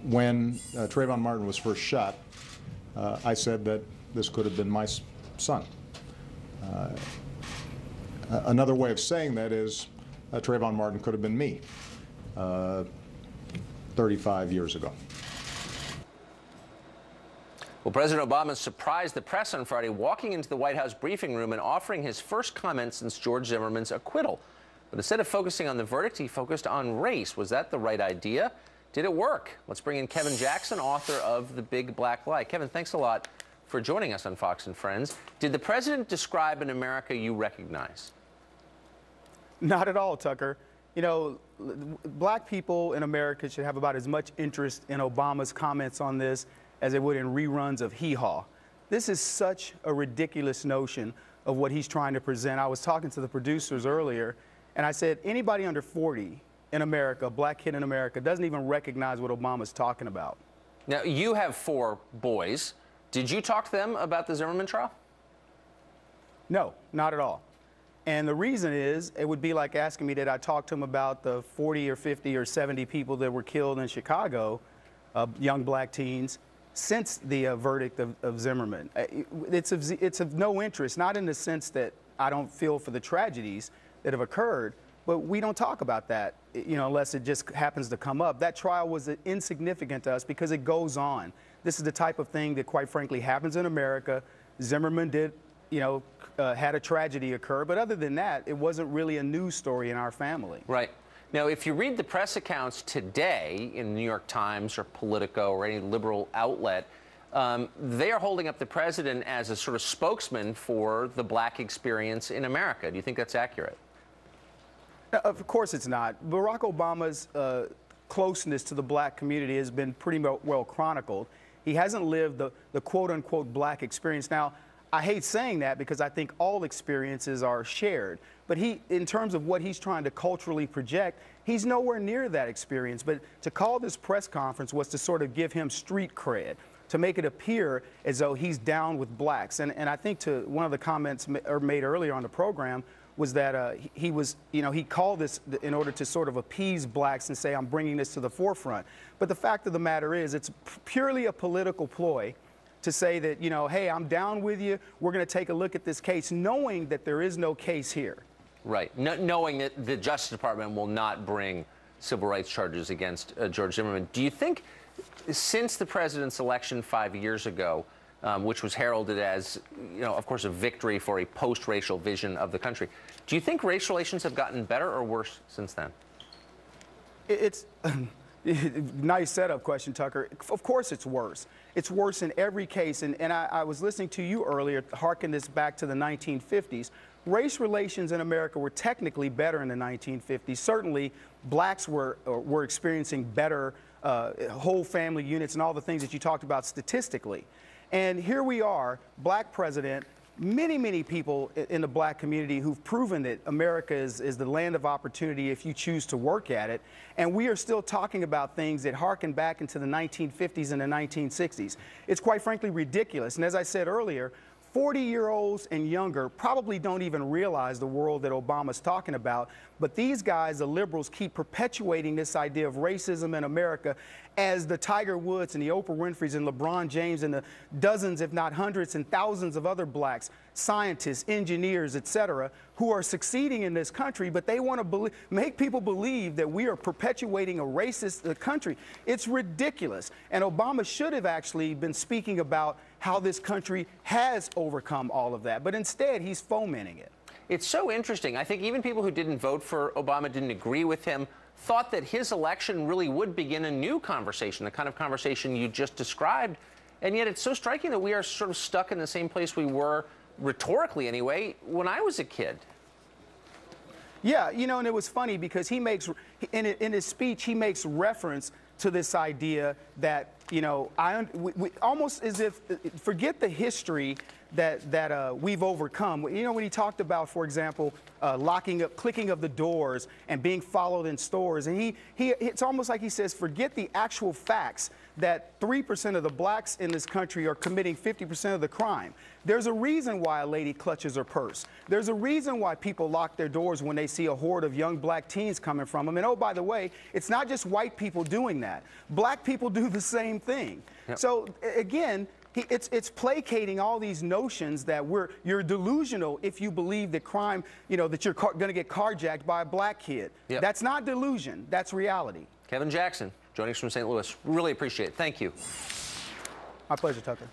when Trayvon Martin was first shot, I said that this could have been my son. Another way of saying that is Trayvon Martin could have been me 35 years ago. Well, President Obama surprised the press on Friday, walking into the White House briefing room and offering his first comment since George Zimmerman's acquittal. But instead of focusing on the verdict, he focused on race. Was that the right idea? Did it work? Let's bring in Kevin Jackson, author of The Big Black Lie. Kevin, thanks a lot for joining us on Fox and Friends. Did the president describe an America you recognize? Not at all, Tucker. You know, black people in America should have about as much interest in Obama's comments on this as they would in reruns of Hee Haw. This is such a ridiculous notion of what he's trying to present. I was talking to the producers earlier, and I said, anybody under 40 in America, a black kid in America, doesn't even recognize what Obama's talking about. Now, you have 4 boys. Did you talk to them about the Zimmerman trial? No, not at all. And the reason is, it would be like asking me, did I talk to them about the 40 or 50 or 70 people that were killed in Chicago, young black teens, since the verdict of Zimmerman. It's of no interest, not in the sense that I don't feel for the tragedies that have occurred, but we don't talk about that, you know, unless it just happens to come up. That trial was insignificant to us because it goes on. This is the type of thing that, quite frankly, happens in America. Zimmerman did, you know, had a tragedy occur, but other than that, it wasn't really a news story in our family. Right. Now, if you read the press accounts today in the New York Times or Politico or any liberal outlet, they are holding up the president as a sort of spokesman for the black experience in America. Do you think that's accurate? Of course it's not. Barack Obama's closeness to the black community has been pretty well chronicled. He hasn't lived the quote-unquote black experience. Now, I hate saying that because I think all experiences are shared. But in terms of what he's trying to culturally project, he's nowhere near that experience. But to call this press conference was to sort of give him street cred, to make it appear as though he's down with blacks. And I think to one of the comments made earlier on the program was that he called this in order to sort of appease blacks and say, I'm bringing this to the forefront. But the fact of the matter is, it's purely a political ploy to say that, you know, hey, I'm down with you. We're going to take a look at this case, knowing that there is no case here. Right. Knowing that the Justice Department will not bring civil rights charges against George Zimmerman. Do you think, since the president's election 5 years ago, which was heralded as, you know, of course, a victory for a post-racial vision of the country, do you think race relations have gotten better or worse since then? It's nice setup question, Tucker. Of course it's worse. It's worse in every case. And I was listening to you earlier, harken this back to the 1950s. Race relations in America were technically better in the 1950s. Certainly, blacks were experiencing better whole family units and all the things that you talked about statistically. And here we are, black president, many people in the black community who've proven that America is the land of opportunity if you choose to work at it. And we are still talking about things that harken back into the 1950s and the 1960s. It's quite frankly ridiculous. And as I said earlier, 40-year-olds and younger probably don't even realize the world that Obama's talking about. But these guys, the liberals, keep perpetuating this idea of racism in America as the Tiger Woods and the Oprah Winfreys and LeBron James and the dozens, if not hundreds and thousands of other blacks, scientists, engineers, etc., who are succeeding in this country, but they want to make people believe that we are perpetuating a racist country. It's ridiculous. And Obama should have actually been speaking about how this country has overcome all of that. But instead, he's fomenting it. It's so interesting. I think even people who didn't vote for Obama, didn't agree with him, thought that his election really would begin a new conversation, the kind of conversation you just described. And yet it's so striking that we are sort of stuck in the same place we were, rhetorically anyway, when I was a kid. Yeah, you know, and it was funny because he makes, in his speech, he makes reference to this idea that, you know, we almost as if, forget the history that we've overcome. You know, when he talked about, for example, clicking of the doors and being followed in stores, and it's almost like he says, forget the actual facts that 3% of the blacks in this country are committing 50% of the crime. There's a reason why a lady clutches her purse. There's a reason why people lock their doors when they see a horde of young black teens coming from them. And oh, by the way, it's not just white people doing that. Black people do the same thing. Yep. So again, it's placating all these notions that you're delusional if you believe that crime, that you're going to get carjacked by a black kid. Yep. That's not delusion. That's reality. Kevin Jackson joining us from St. Louis. Really appreciate it. Thank you. My pleasure, Tucker.